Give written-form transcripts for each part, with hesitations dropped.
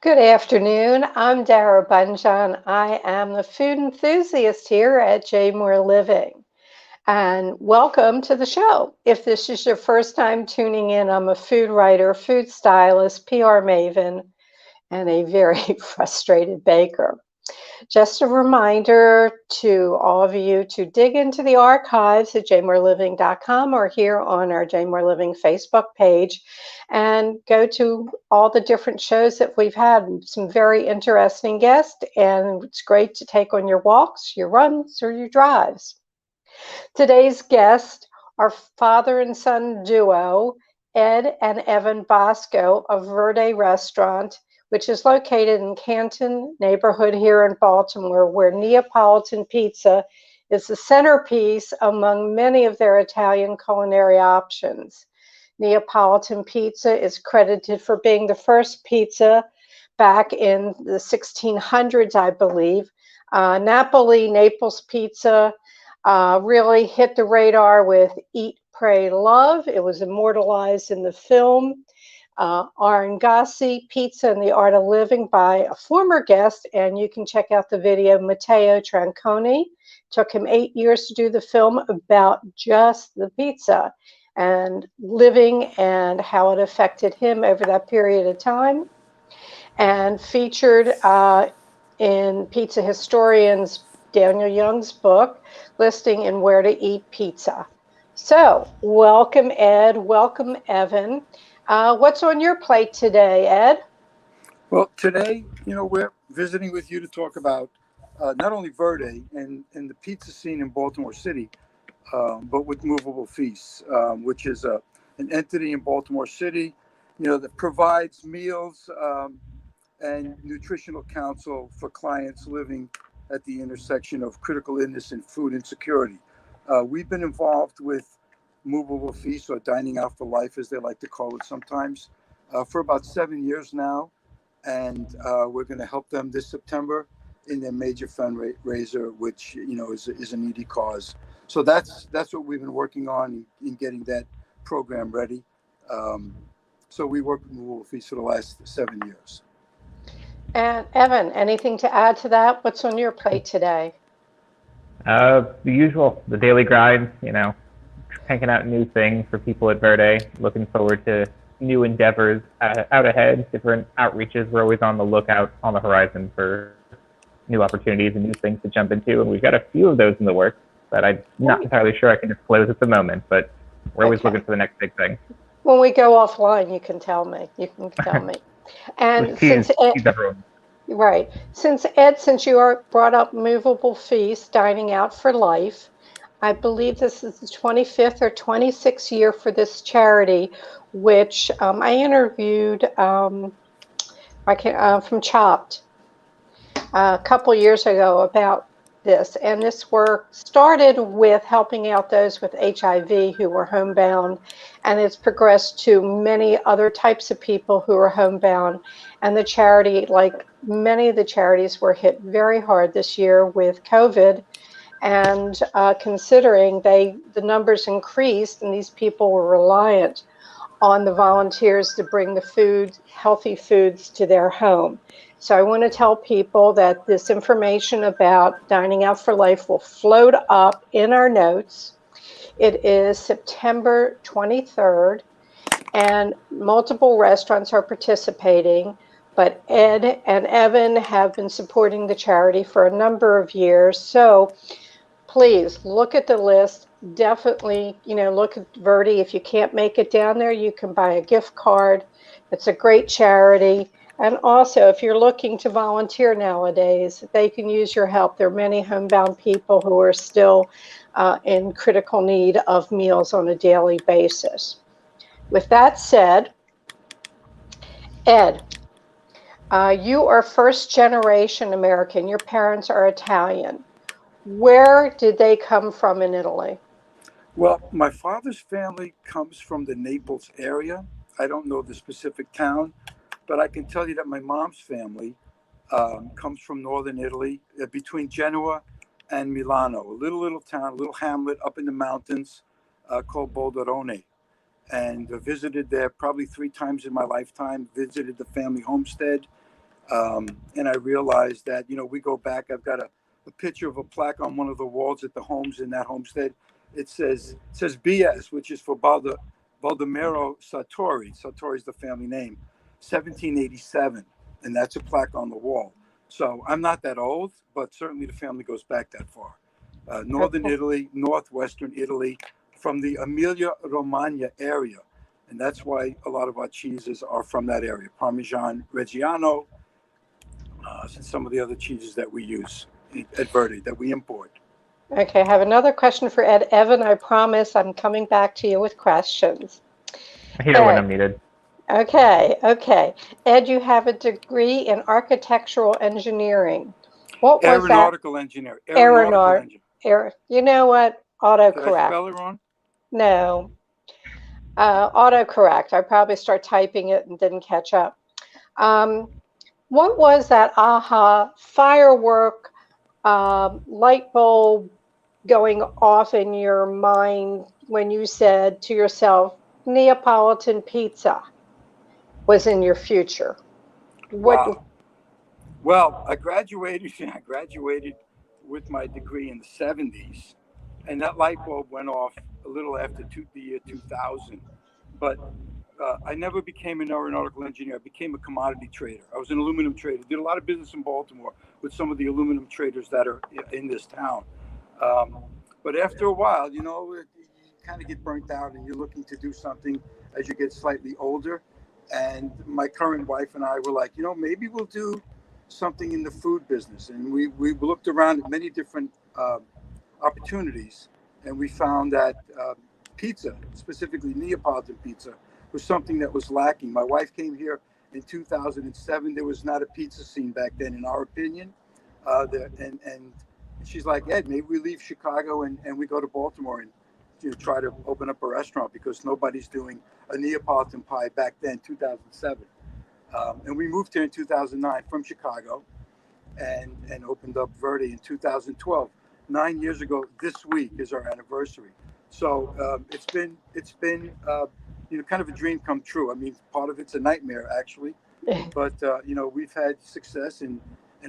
Good afternoon. I'm Dara Bunjon. I am the food enthusiast here at J More Living. And welcome to the show. If this is your first time tuning in, I'm a food writer, food stylist, PR maven, and a very frustrated baker. Just a reminder to all of you to dig into the archives at jmoreliving.com or here on our J More Living Facebook page and go to all the different shows that we've had. Some very interesting guests, and it's great to take on your walks, your runs, or your drives. Today's guests are father and son duo, Ed and Evan Bosco of Verde Restaurant, which is located in Canton neighborhood here in Baltimore, where Neapolitan pizza is the centerpiece among many of their Italian culinary options. Neapolitan pizza is credited for being the first pizza back in the 1600s, I believe. Naples pizza really hit the radar with Eat, Pray, Love. It was immortalized in the film Arangassi, Pizza and the Art of Living by a former guest, and you can check out the video, Matteo Tranconi. Took him 8 years to do the film about just the pizza and living and how it affected him over that period of time, and featured in Pizza Historian's Daniel Young's book, listing in Where to Eat Pizza. So welcome, Ed. Welcome, Evan. What's on your plate today, Ed? Well, today, we're visiting with you to talk about not only Verde and the pizza scene in Baltimore City, but with Moveable Feast, which is an entity in Baltimore City, that provides meals and nutritional counsel for clients living at the intersection of critical illness and food insecurity. We've been involved with Moveable Feast, or Dining Out for Life, as they like to call it sometimes, for about 7 years now. And we're going to help them this September in their major fundraiser, which is a needy cause. So that's what we've been working on in getting that program ready. So we worked with Moveable Feast for the last 7 years. And Evan, anything to add to that? What's on your plate today? The usual, the daily grind, cranking out new things for people at Verde. Looking forward to new endeavors out ahead, different outreaches. We're always on the lookout on the horizon for new opportunities and new things to jump into. And we've got a few of those in the works that I'm not entirely sure I can disclose at the moment, but we're always looking for the next big thing. When we go offline, you can tell me. And since since you brought up Movable Feast, Dining Out for Life, I believe this is the 25th or 26th year for this charity, which I interviewed from Chopped a couple years ago about this. And this work started with helping out those with HIV who were homebound, and it's progressed to many other types of people who are homebound. And the charity, like many of the charities, were hit very hard this year with COVID. And considering the numbers increased and these people were reliant on the volunteers to bring the food, healthy foods to their home. So I want to tell people that this information about Dining Out for Life will float up in our notes. It is September 23rd, and multiple restaurants are participating. But Ed and Evan have been supporting the charity for a number of years. So please look at the list. Definitely, look at Verde. If you can't make it down there, you can buy a gift card. It's a great charity. And also, if you're looking to volunteer nowadays, they can use your help. There are many homebound people who are still in critical need of meals on a daily basis. With that said, Ed, you are first generation American. Your parents are Italian. Where did they come from in Italy? Well, my father's family comes from the Naples area. I don't know the specific town, but I can tell you that my mom's family comes from northern Italy, between Genoa and Milano, a little town, a little hamlet up in the mountains called Bolderone. And visited there probably 3 times in my lifetime, visited the family homestead, And I realized that, we go back. I've got a picture of a plaque on one of the walls at the homes in that homestead. It says BS, which is for Baldomero Sartori. Sartori is the family name, 1787. And that's a plaque on the wall. So I'm not that old, but certainly the family goes back that far. Northern Italy, northwestern Italy, from the Emilia-Romagna area. And that's why a lot of our cheeses are from that area. Parmesan Reggiano, and some of the other cheeses that we use at Verde that we import. Okay, I have another question for Ed. Evan, I promise I'm coming back to you with questions. Here when I'm needed. Okay. Ed, you have a degree in architectural engineering. What was that? Aeronautical engineer. You know what? Autocorrect. Did I spell it wrong? No. Autocorrect. I probably start typing it and didn't catch up. What was that aha firework light bulb going off in your mind when you said to yourself, Neapolitan pizza was in your future? Wow. Well, I graduated with my degree in the 70s, and that light bulb went off a little after the year 2000. But I never became an aeronautical engineer. I became a commodity trader. I was an aluminum trader. Did a lot of business in Baltimore with some of the aluminum traders that are in this town. But after a while, you kind of get burnt out, and you're looking to do something as you get slightly older. And my current wife and I were like, maybe we'll do something in the food business. And we looked around at many different opportunities, and we found that pizza, specifically Neapolitan pizza, was something that was lacking. My wife came here in 2007. There was not a pizza scene back then, in our opinion. And she's like, Ed, maybe we leave Chicago and we go to Baltimore and try to open up a restaurant, because nobody's doing a Neapolitan pie back then, 2007. And we moved here in 2009 from Chicago and opened up Verde in 2012. 9 years ago this week is our anniversary. So it's been kind of a dream come true. I mean, part of it's a nightmare, actually. But, we've had success in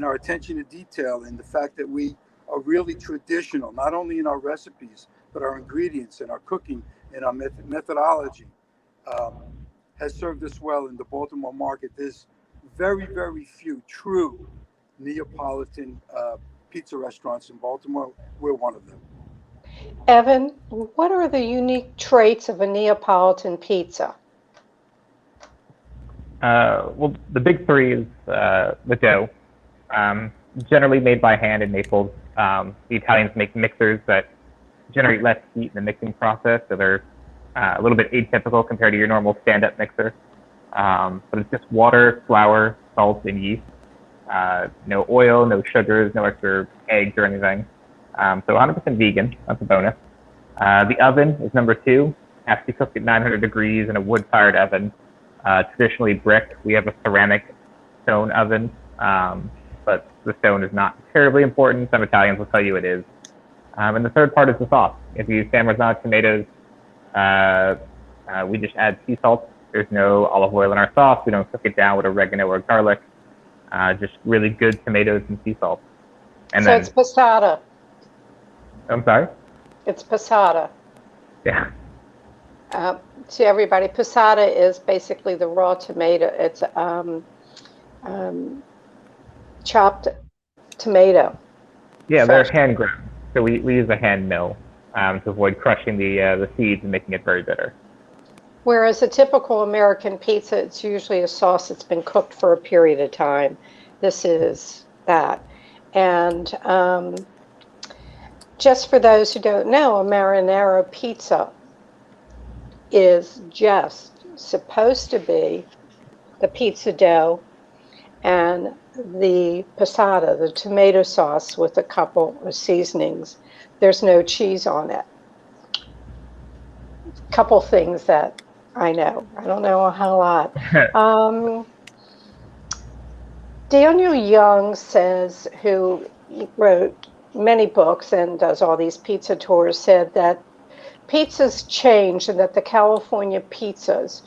our attention to detail, and the fact that we are really traditional, not only in our recipes, but our ingredients and our cooking and our methodology has served us well in the Baltimore market. There's very, very few true Neapolitan pizza restaurants in Baltimore. We're one of them. Evan, what are the unique traits of a Neapolitan pizza? Well, the big three is the dough, generally made by hand in Naples. The Italians make mixers that generate less heat in the mixing process, so they're a little bit atypical compared to your normal stand-up mixer. But it's just water, flour, salt, and yeast. No oil, no sugars, no extra eggs or anything. So 100% vegan. That's a bonus. The oven is number 2. Has to be cooked at 900 degrees in a wood-fired oven. Traditionally brick. We have a ceramic stone oven, but the stone is not terribly important. Some Italians will tell you it is. And the third part is the sauce. If you use San Marzano tomatoes, we just add sea salt. There's no olive oil in our sauce. We don't cook it down with oregano or garlic. Just really good tomatoes and sea salt. And so it's passata. I'm sorry? It's passata. Yeah. To everybody, passata is basically the raw tomato. It's chopped tomato. Yeah, fresh. They're hand ground. So we use a hand mill to avoid crushing the seeds and making it very bitter. Whereas a typical American pizza, it's usually a sauce that's been cooked for a period of time. This is that. And just for those who don't know, a marinara pizza is just supposed to be the pizza dough and the passata, the tomato sauce with a couple of seasonings. There's no cheese on it. A couple things that I know. I don't know a whole lot. Daniel Young says, who wrote many books and does all these pizza tours, said that pizzas changed and that the California pizzas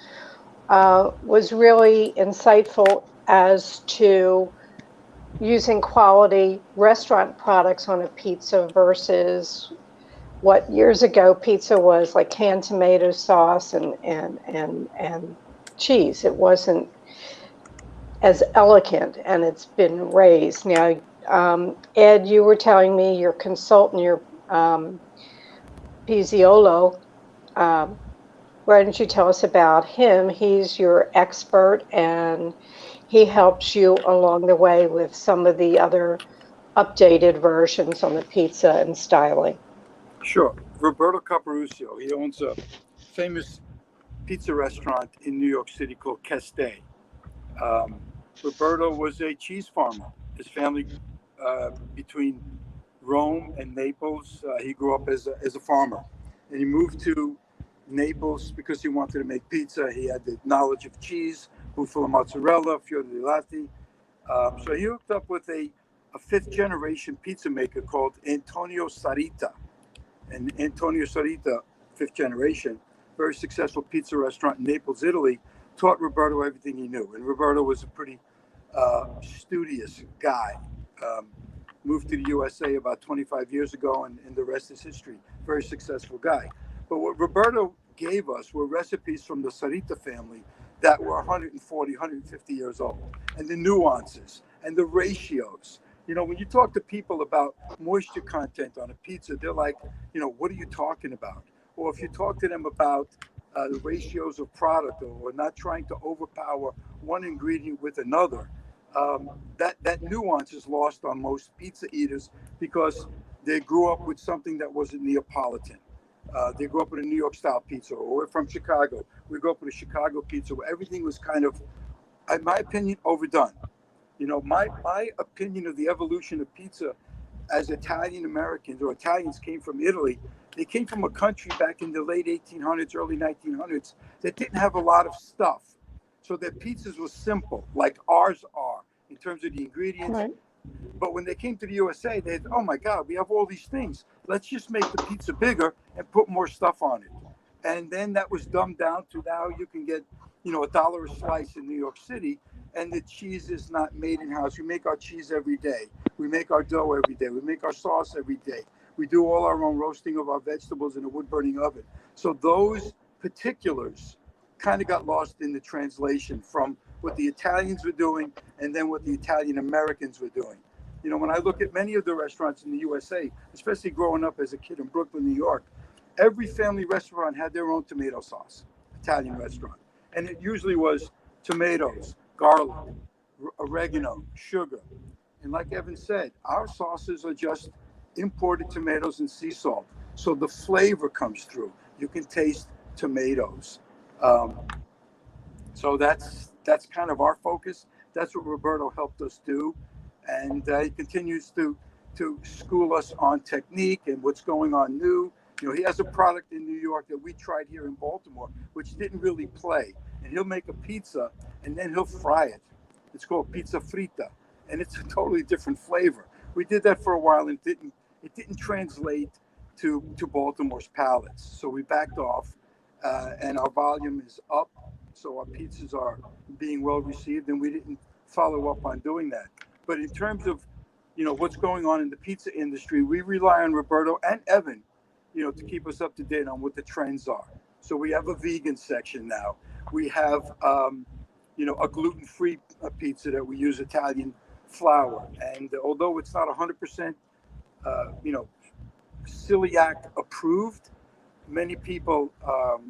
was really insightful as to using quality restaurant products on a pizza versus what years ago pizza was like canned tomato sauce and cheese. It wasn't as elegant, and it's been raised. Now, Ed, you were telling me your consultant, your Pizziolo. Why don't you tell us about him? He's your expert, and he helps you along the way with some of the other updated versions on the pizza and styling. Sure. Roberto Caporussio, he owns a famous pizza restaurant in New York City called Pesto. Roberto was a cheese farmer. His family, between Rome and Naples, he grew up as a farmer. And he moved to Naples because he wanted to make pizza. He had the knowledge of cheese, bufala mozzarella, fior di latte. So he hooked up with a fifth generation pizza maker called Antonio Sarita. And Antonio Sarita, fifth generation, very successful pizza restaurant in Naples, Italy, taught Roberto everything he knew. And Roberto was a pretty studious guy. Moved to the USA about 25 years ago, and the rest is history. Very successful guy. But what Roberto gave us were recipes from the Sarita family that were 140, 150 years old, and the nuances and the ratios. You know, when you talk to people about moisture content on a pizza, they're like, you know, what are you talking about? Or if you talk to them about the ratios of product, or not trying to overpower one ingredient with another, that nuance is lost on most pizza eaters because they grew up with something that wasn't Neapolitan. They grew up with a New York style pizza, or we're from Chicago. We grew up with a Chicago pizza where everything was kind of, in my opinion, overdone. You know, my opinion of the evolution of pizza as Italian Americans or Italians came from Italy. They came from a country back in the late 1800s, early 1900s that didn't have a lot of stuff. So their pizzas were simple, like ours are, in terms of the ingredients. Right. But when they came to the USA, they had, oh my God, we have all these things. Let's just make the pizza bigger and put more stuff on it. And then that was dumbed down to now you can get, you know, $1 a slice in New York City, and the cheese is not made in house. We make our cheese every day. We make our dough every day. We make our sauce every day. We do all our own roasting of our vegetables in a wood burning oven. So those particulars kind of got lost in the translation from what the Italians were doing and then what the Italian Americans were doing. You know, when I look at many of the restaurants in the USA, especially growing up as a kid in Brooklyn, New York, every family restaurant had their own tomato sauce, Italian restaurant. And it usually was tomatoes, garlic, oregano, sugar. And like Evan said, our sauces are just imported tomatoes and sea salt. So the flavor comes through. You can taste tomatoes. So that's kind of our focus. That's what Roberto helped us do. And he continues to school us on technique and what's going on new. You know, he has a product in New York that we tried here in Baltimore, which didn't really play. And he'll make a pizza and then he'll fry it. It's called pizza frita, and it's a totally different flavor. We did that for a while and it didn't translate to Baltimore's palates. So we backed off, and our volume is up. So our pizzas are being well received, and we didn't follow up on doing that. But in terms of, you know, what's going on in the pizza industry, we rely on Roberto and Evan, you know, to keep us up to date on what the trends are. So we have a vegan section now. We have, you know, a gluten-free pizza that we use Italian flour. And although it's not 100%, you know, celiac approved, many people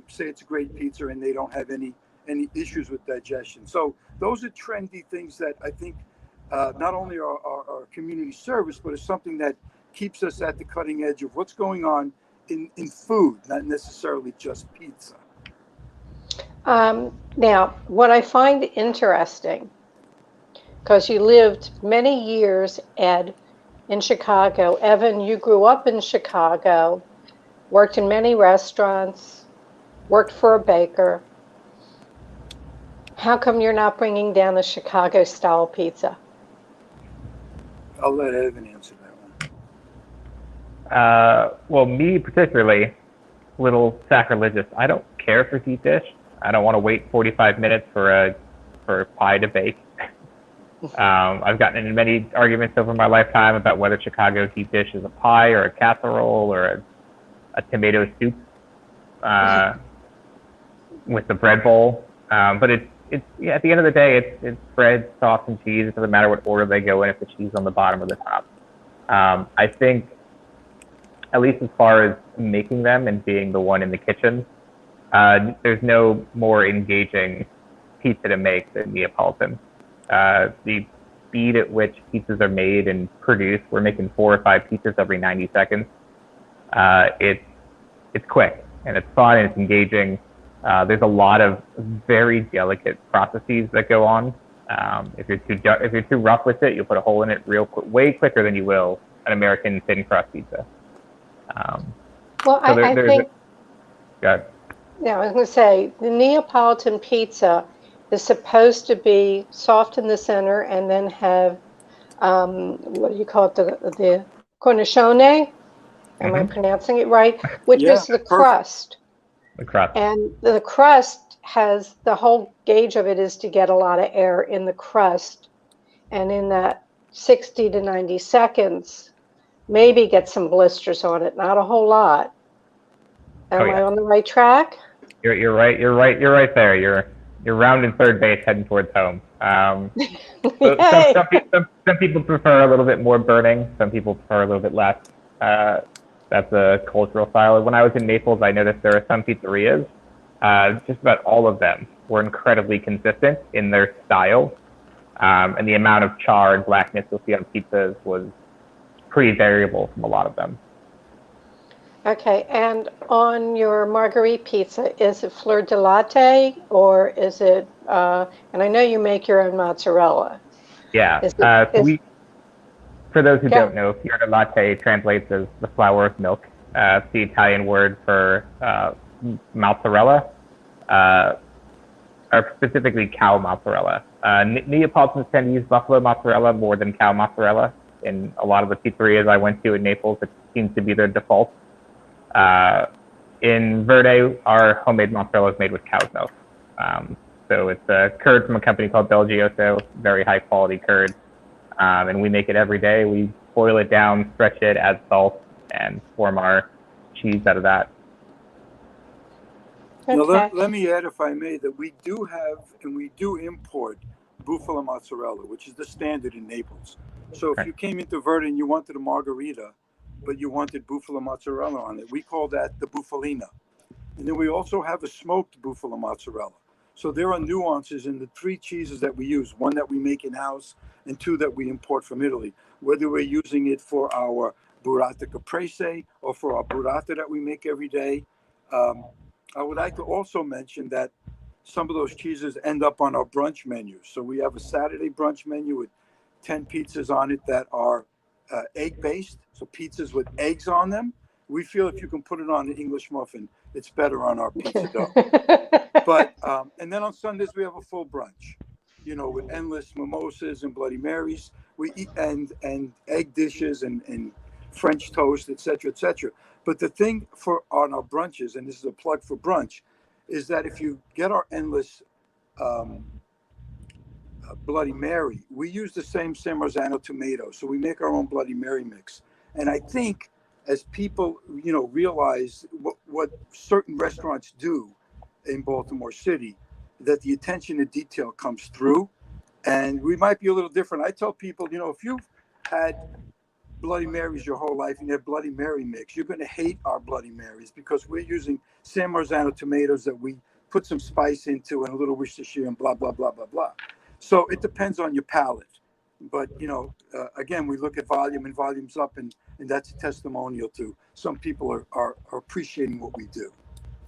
say it's a great pizza and they don't have any issues with digestion. So those are trendy things that I think not only are community service, but it's something that keeps us at the cutting edge of what's going on in food, not necessarily just pizza. Now, what I find interesting, because you lived many years, Ed, in Chicago. Evan, you grew up in Chicago, worked in many restaurants, worked for a baker. How come you're not bringing down a Chicago-style pizza? I'll let Evan answer that one. Well, me particularly, a little sacrilegious. I don't care for deep dish. I don't want to wait 45 minutes for a pie to bake. I've gotten into many arguments over my lifetime about whether Chicago deep dish is a pie or a casserole or a tomato soup with the bread bowl. But at the end of the day, it's bread, sauce, and cheese. It doesn't matter what order they go in, if the cheese on the bottom or the top. I think, at least as far as making them and being the one in the kitchen, there's no more engaging pizza to make than Neapolitan. The speed at which pizzas are made and produced, we're making 4 or 5 pizzas every 90 seconds. It's quick and it's fun and it's engaging. There's a lot of very delicate processes that go on. If you're too rough with it, you'll put a hole in it way quicker than you will an American thin crust pizza. Well, I think. Go ahead. Yeah, I was going to say the Neapolitan pizza is supposed to be soft in the center and then have what do you call it? The cornicione. Am I pronouncing it right? Which is the crust. The crust. And the crust has, the whole gauge of it is to get a lot of air in the crust. And in that 60 to 90 seconds, maybe get some blisters on it, not a whole lot. Am I on the right track? You're right. You're right there. You're rounding third base, heading towards home. Some people prefer a little bit more burning. Some people prefer a little bit less. That's a cultural style. When I was in Naples, I noticed there are some pizzerias. Just about all of them were incredibly consistent in their style, and the amount of char and blackness you'll see on pizzas was pretty variable from a lot of them. Okay, and on your margherita pizza, is it fleur de latte or is it, and I know you make your own mozzarella. Yeah, for those who don't know, fleur de latte translates as the flower of milk. It's the Italian word for mozzarella, or specifically cow mozzarella. Neapolitans tend to use buffalo mozzarella more than cow mozzarella. In a lot of the pizzerias I went to in Naples, it seems to be their default. In Verde, our homemade mozzarella is made with cow's milk. So it's a curd from a company called Belgioso, very high quality curd. And we make it every day. We boil it down, stretch it, add salt, and form our cheese out of that. Okay. Now, let me add, if I may, that we do have and we do import bufala mozzarella, which is the standard in Naples. So if you came into Verde and you wanted a margarita, but you wanted bufala mozzarella on it, we call that the bufalina. And then we also have a smoked bufala mozzarella. So there are nuances in the 3 cheeses that we use, 1 that we make in-house and 2 that we import from Italy, whether we're using it for our burrata caprese or for our burrata that we make every day. I would like to also mention that some of those cheeses end up on our brunch menu. So we have a Saturday brunch menu with 10 pizzas on it that are egg-based, so pizzas with eggs on them. We feel if you can put it on an English muffin, it's better on our pizza dough. But and then on Sundays we have a full brunch, with endless mimosas and Bloody Marys. We eat and egg dishes and French toast, etc., etc. But the thing on our brunches, and this is a plug for brunch, is that if you get our endless Bloody Mary, we use the same San Marzano tomato, so we make our own Bloody Mary mix. And I think as people, realize what certain restaurants do in Baltimore City, that the attention to detail comes through, and we might be a little different. I tell people, if you've had Bloody Marys your whole life and you have Bloody Mary mix, you're going to hate our Bloody Marys because we're using San Marzano tomatoes that we put some spice into and a little Worcestershire and blah, blah, blah, blah, blah. So it depends on your palate. But, again, we look at volume and volume's up, and that's a testimonial to some people are appreciating what we do,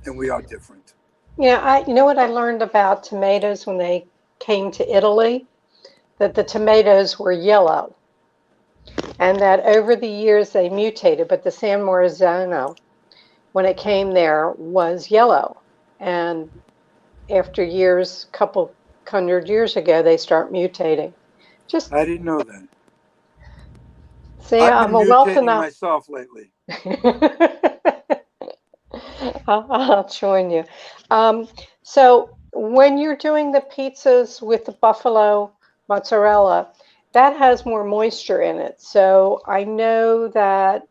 and we are different. Yeah, you know what I learned about tomatoes when they came to Italy? That the tomatoes were yellow, and that over the years they mutated, but the San Marzano, when it came there, was yellow. And after years, couple hundred years ago, they start mutating. I didn't know that. See, I've I'm been a wealth mutating enough. myself lately. I'll join you. So when you're doing the pizzas with the buffalo mozzarella, that has more moisture in it. So I know that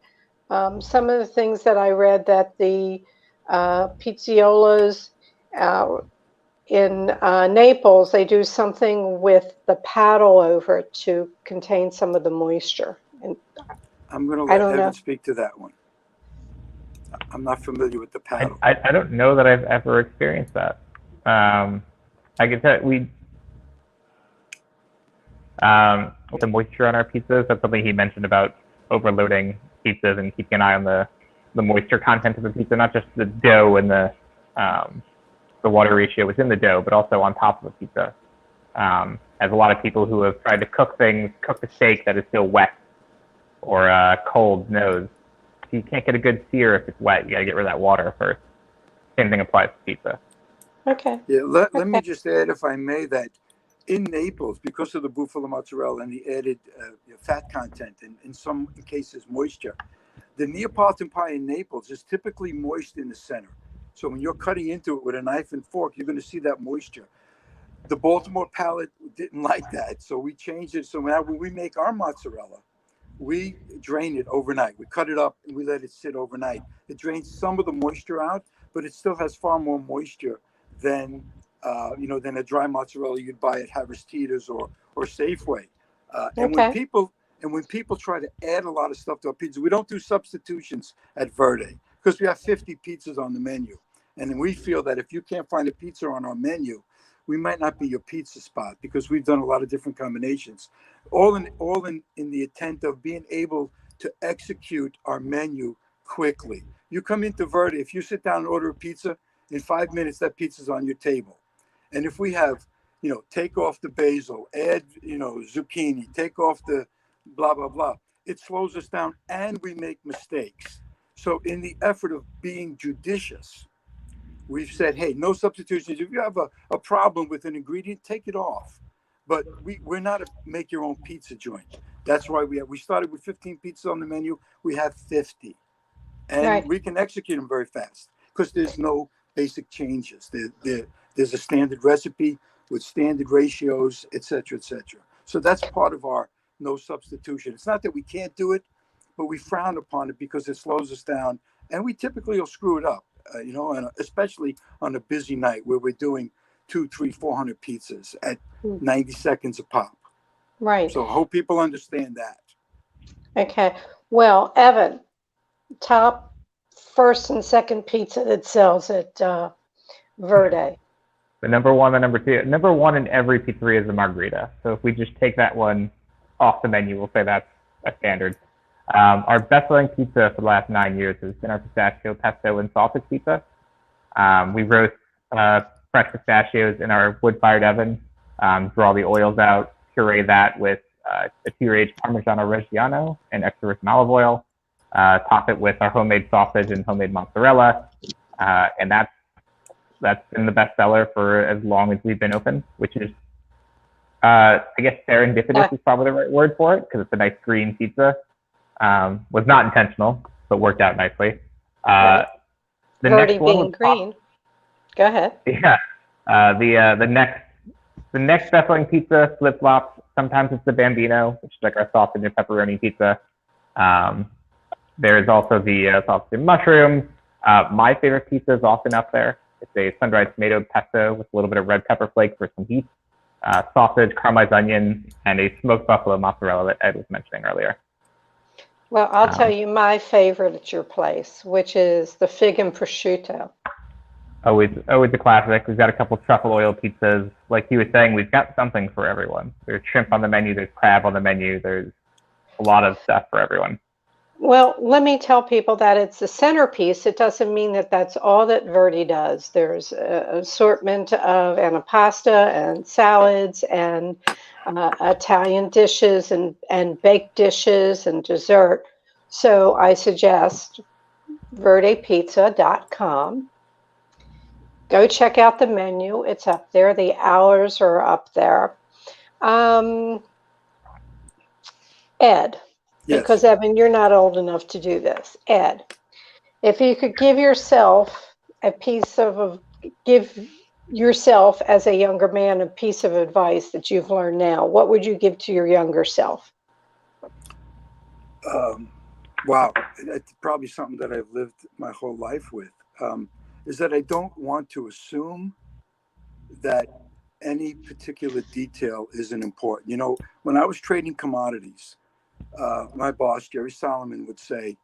some of the things that I read that the pizziolas in Naples, they do something with the paddle over it to contain some of the moisture. And I'm going to I let don't Evan know. speak to that one. I'm not familiar with the paddle. I don't know that I've ever experienced that. I can tell we the moisture on our pizzas. That's something he mentioned about overloading pizzas and keeping an eye on the moisture content of the pizza, not just the dough and the water ratio within the dough, but also on top of the pizza. As a lot of people who have tried to cook a steak that is still wet or cold knows, you can't get a good sear if it's wet. You got to get rid of that water first. Same thing applies to pizza. Okay. Yeah, let me just add, if I may, that in Naples, because of the Bufala mozzarella and the added fat content and in some cases moisture, the Neapolitan pie in Naples is typically moist in the center. So when you're cutting into it with a knife and fork, you're going to see that moisture. The Baltimore palate didn't like that, so we changed it. So now when we make our mozzarella, we drain it overnight. We cut it up and we let it sit overnight. It drains some of the moisture out, but it still has far more moisture than than a dry mozzarella you'd buy at Harvestita's or Safeway. And Okay. when people try to add a lot of stuff to our pizza, we don't do substitutions at Verde because we have 50 pizzas on the menu. And then we feel that if you can't find a pizza on our menu, we might not be your pizza spot because we've done a lot of different combinations, all in the intent of being able to execute our menu quickly. You come into Verde, if you sit down and order a pizza, in 5 minutes that pizza's on your table. And if we have, take off the basil, add, zucchini, take off the blah blah blah, it slows us down and we make mistakes. So in the effort of being judicious, we've said, hey, no substitutions. If you have a problem with an ingredient, take it off. But we're not a make your own pizza joint. That's why we started with 15 pizzas on the menu. We have 50. And Right. we can execute them very fast because there's no basic changes. There's a standard recipe with standard ratios, et cetera, et cetera. So that's part of our no substitution. It's not that we can't do it, but we frown upon it because it slows us down. And we typically will screw it up. And especially on a busy night where we're doing 200, 300, 400 pizzas at 90 seconds a pop. Right. So I hope people understand that. Okay. Well, Evan, top first and second pizza that sells at Verde. The number one and number two. Number one in every pizzeria is the margherita. So if we just take that one off the menu, we'll say that's a standard. Our best-selling pizza for the last 9 years has been our pistachio, pesto, and sausage pizza. We roast fresh pistachios in our wood-fired oven, draw the oils out, puree that with a two-age Parmigiano Reggiano and extra virgin olive oil, top it with our homemade sausage and homemade mozzarella, and that's been the best seller for as long as we've been open, which is, I guess, serendipitous is probably the right word for it because it's a nice green pizza. Was not intentional, but worked out nicely. Right. The Verde next one being green. Go ahead. Yeah. The next best-selling pizza flip-flops. Sometimes it's the Bambino, which is like our sausage and pepperoni pizza. There's also the sausage and mushrooms. My favorite pizza is often up there. It's a sun-dried tomato pesto with a little bit of red pepper flake for some heat, sausage, caramelized onion, and a smoked buffalo mozzarella that Ed was mentioning earlier. Well, I'll tell you my favorite at your place, which is the fig and prosciutto. Always a classic. We've got a couple truffle oil pizzas. Like he was saying, we've got something for everyone. There's shrimp on the menu. There's crab on the menu. There's a lot of stuff for everyone. Well, let me tell people that it's the centerpiece. It doesn't mean that that's all that Verde does. There's an assortment of antipasta and salads and Italian dishes and baked dishes and dessert. So I suggest verdepizza.com. Go check out the menu. It's up there. The hours are up there. Ed. Yes. Because, Evan, you're not old enough to do this. Ed, if you could give yourself give yourself as a younger man a piece of advice that you've learned now, what would you give to your younger self? Wow, it's probably something that I've lived my whole life with, is that I don't want to assume that any particular detail isn't important. You know, when I was trading commodities, my boss, Jerry Solomon, would say,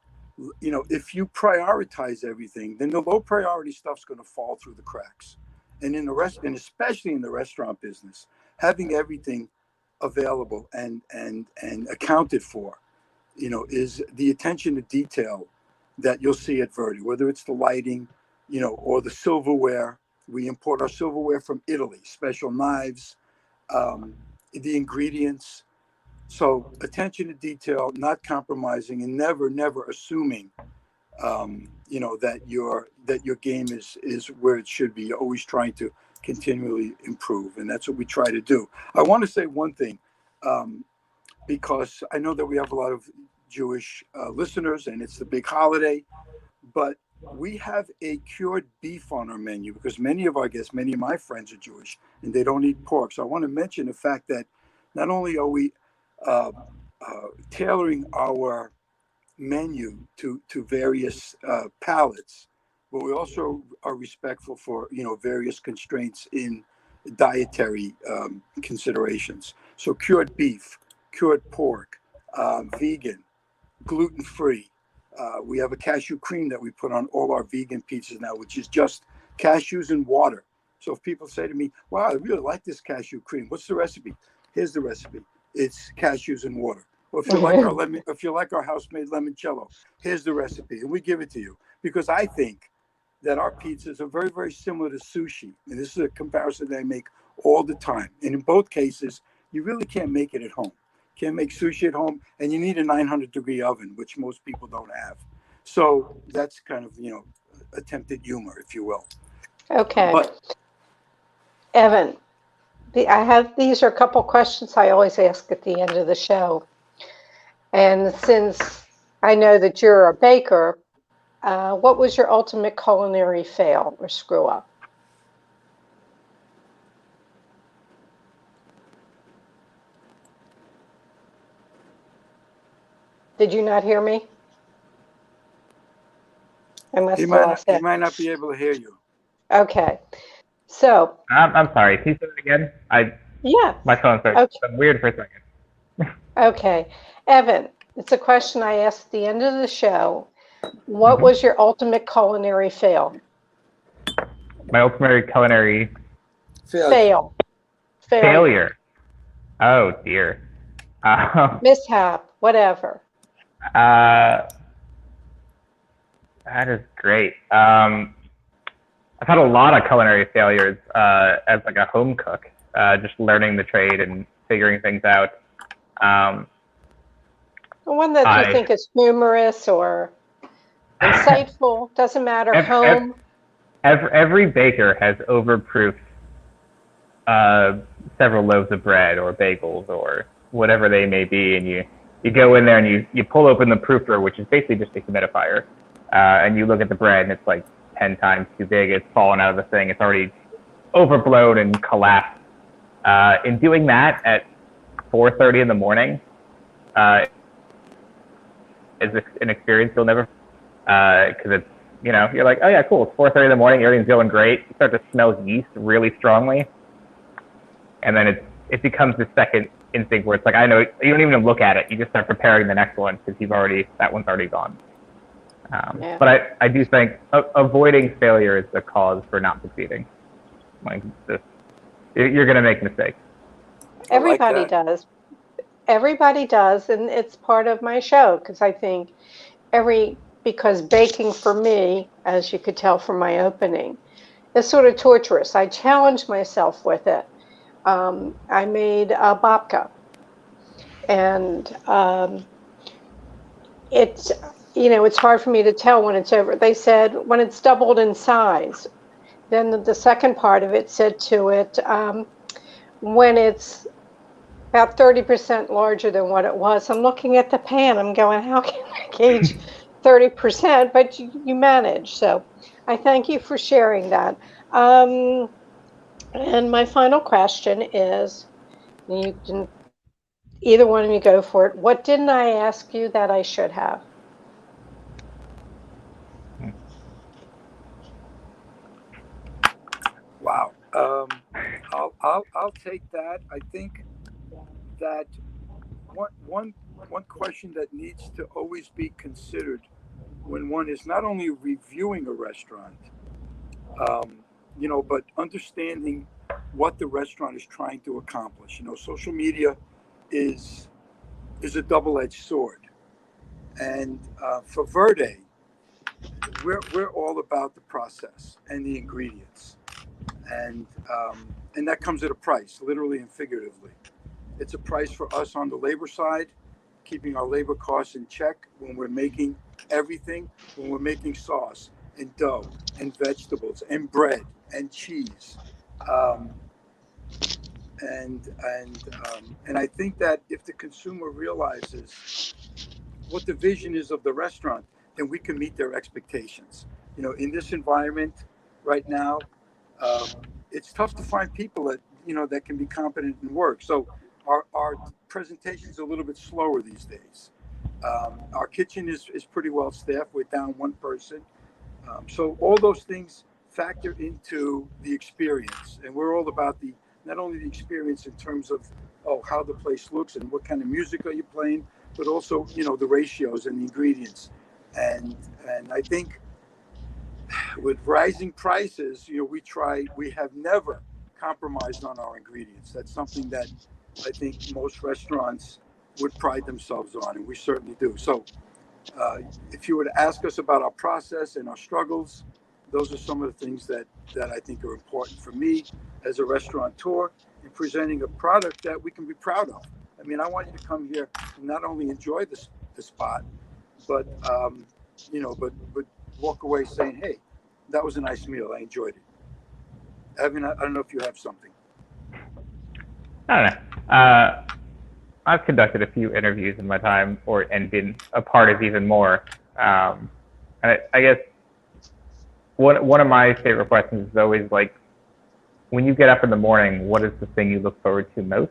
you know, if you prioritize everything, then the low priority stuff's going to fall through the cracks. And in the rest, and especially in the restaurant business, having everything available and accounted for, you know, is the attention to detail that you'll see at Verde, whether it's the lighting, you know, or the silverware. We import our silverware from Italy, special knives, the ingredients. So attention to detail, not compromising, and never assuming, you know, that your game is where it should be. You're always trying to continually improve, and that's what we try to do. I want to say one thing, because I know that we have a lot of Jewish listeners, and it's the big holiday, but we have a cured beef on our menu because many of our guests, many of my friends are Jewish, and they don't eat pork. So I want to mention the fact that not only are we tailoring our menu to various palates, but we also are respectful for, you know, various constraints in dietary considerations. So cured beef, cured pork, vegan, gluten-free. We have a cashew cream that we put on all our vegan pizzas now, which is just cashews and water. So if people say to me, wow, I really like this cashew cream, what's the recipe? Here's the recipe. It's cashews and water. Or if you like our lemon, if you like our house-made limoncello, here's the recipe, and we give it to you. Because I think that our pizzas are very, very similar to sushi. And this is a comparison that I make all the time. And in both cases, you really can't make it at home. Can't make sushi at home, and you need a 900-degree oven, which most people don't have. So that's kind of, you know, attempted humor, if you will. Okay. But Evan, these are a couple questions I always ask at the end of the show. And since I know that you're a baker, what was your ultimate culinary fail or screw up? Did you not hear me? I must have lost he it. might not be able to hear you. Okay. So. I'm sorry. Can you say that again? Yeah. My phone started weird for a second. Okay. Evan, it's a question I asked at the end of the show. What was your ultimate culinary fail? My ultimate culinary failure. Oh dear. Mishap, whatever. That is great. I've had a lot of culinary failures as like a home cook, just learning the trade and figuring things out. The one that you think is humorous or insightful, doesn't matter. Every baker has overproofed several loaves of bread or bagels or whatever they may be, and you go in there and you pull open the proofer, which is basically just a humidifier, and you look at the bread and it's like 10 times too big. It's fallen out of the thing. It's already overblown and collapsed. In doing that at 4:30 in the morning is an experience you'll never, because it's, you know, you're like, oh yeah, cool, it's 4:30 in the morning, everything's going great. You start to smell yeast really strongly, and then it becomes the second instinct where it's like, I know, you don't even look at it, you just start preparing the next one because that one's already gone. Yeah. But I do think avoiding failure is the cause for not succeeding. Like, you're going to make mistakes. Everybody does. Everybody does, and it's part of my show because I think because baking for me, as you could tell from my opening, is sort of torturous. I challenge myself with it. I made a babka, and it's, you know, it's hard for me to tell when it's over. They said when it's doubled in size. Then the second part of it said to it, when it's about 30% larger than what it was. I'm looking at the pan. I'm going, how can I gauge 30%? But you manage. So I thank you for sharing that. And my final question is, you can either one of you go for it. What didn't I ask you that I should have? Wow. I'll take that. I think that one question that needs to always be considered when one is not only reviewing a restaurant, um, but understanding what the restaurant is trying to accomplish. Social media is a double-edged sword, and for Verde, we're all about the process and the ingredients, and that comes at a price, literally and figuratively. It's a price for us on the labor side, keeping our labor costs in check when we're making everything, when we're making sauce and dough and vegetables and bread and cheese. Um, and I think that if the consumer realizes what the vision is of the restaurant, then we can meet their expectations. In this environment right now, um, it's tough to find people that can be competent in work. So our presentation is a little bit slower these days. Our kitchen is pretty well staffed. We're down one person. So all those things factor into the experience, and we're all about the not only the experience in terms of how the place looks and what kind of music are you playing, but also the ratios and the ingredients, and I think with rising prices, we have never compromised on our ingredients. That's something that I think most restaurants would pride themselves on, and we certainly do. So uh, if you were to ask us about our process and our struggles, those are some of the things that I think are important for me as a restaurateur in presenting a product that we can be proud of. I mean, I want you to come here and not only enjoy the spot, but but walk away saying, "Hey, that was a nice meal. I enjoyed it." Evan, I don't know if you have something. I don't know. I've conducted a few interviews in my time, and been a part of even more. And I guess one of my favorite questions is always like, when you get up in the morning, what is the thing you look forward to most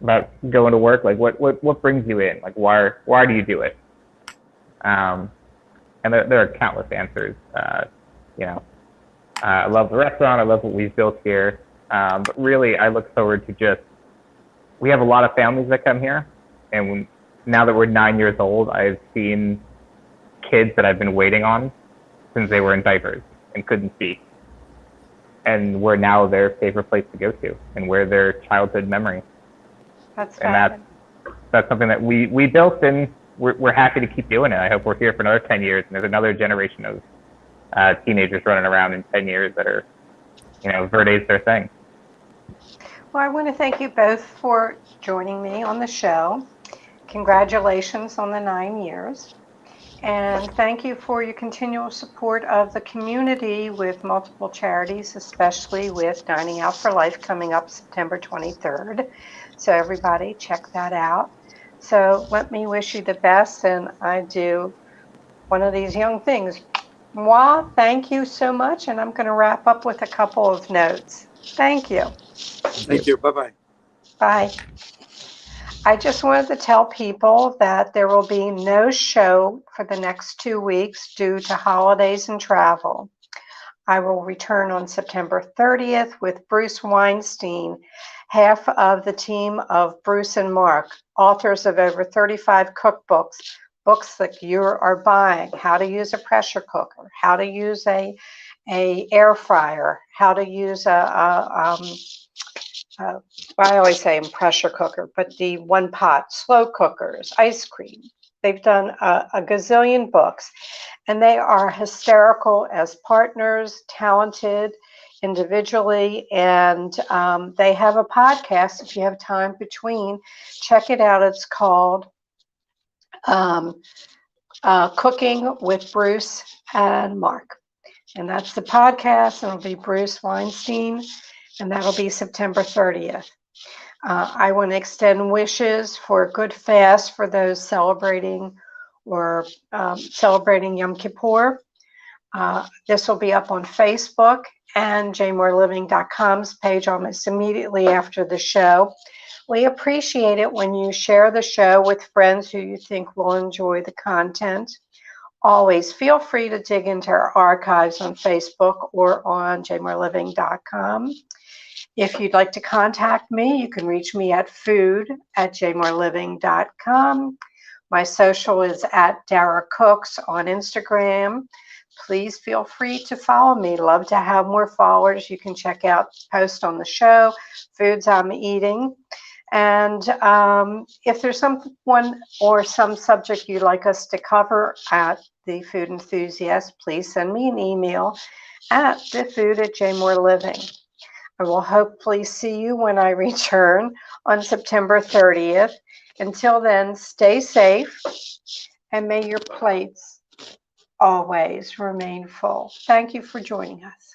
about going to work? Like, what brings you in? Like, why do you do it? And there are countless answers. I love the restaurant. I love what we've built here. But really, I look forward to we have a lot of families that come here. And now that we're 9 years old, I've seen kids that I've been waiting on since they were in diapers and couldn't speak. And we're now their favorite place to go to, and we're their childhood memory. That's that's something that we built, and we're happy to keep doing it. I hope we're here for another 10 years, and there's another generation of teenagers running around in 10 years that are, Verde's their thing. Well, I want to thank you both for joining me on the show. Congratulations on the 9 years. And thank you for your continual support of the community with multiple charities, especially with Dining Out for Life coming up September 23rd. So everybody check that out. So let me wish you the best, and I do one of these young things. Moi, thank you so much, and I'm going to wrap up with a couple of notes. Thank you. Thank you. Bye-bye. Bye. I just wanted to tell people that there will be no show for the next 2 weeks due to holidays and travel. I will return on September 30th with Bruce Weinstein, half of the team of Bruce and Mark, authors of over 35 cookbooks, books that you are buying, how to use a pressure cooker, how to use a air fryer, how to use I always say pressure cooker, but the one pot, slow cookers, ice cream. They've done a gazillion books, and they are hysterical as partners, talented individually, and they have a podcast. If you have time between, check it out. It's called Cooking with Bruce and Mark. And that's the podcast, and it'll be Bruce Weinstein, and that'll be September 30th. I want to extend wishes for a good fast for those celebrating celebrating Yom Kippur. This will be up on Facebook, and jmoreliving.com's page almost immediately after the show. We appreciate it when you share the show with friends who you think will enjoy the content. Always feel free to dig into our archives on Facebook or on jmoreliving.com. If you'd like to contact me, you can reach me at food@jmoreliving.com. My social is at Dara Cooks on Instagram. Please feel free to follow me. Love to have more followers. You can check out posts on the show, foods I'm eating. And if there's someone or some subject you'd like us to cover at the Food Enthusiast, please send me an email at thefood@jmoreliving. I will hopefully see you when I return on September 30th. Until then, stay safe and may your plates always remain full. Thank you for joining us.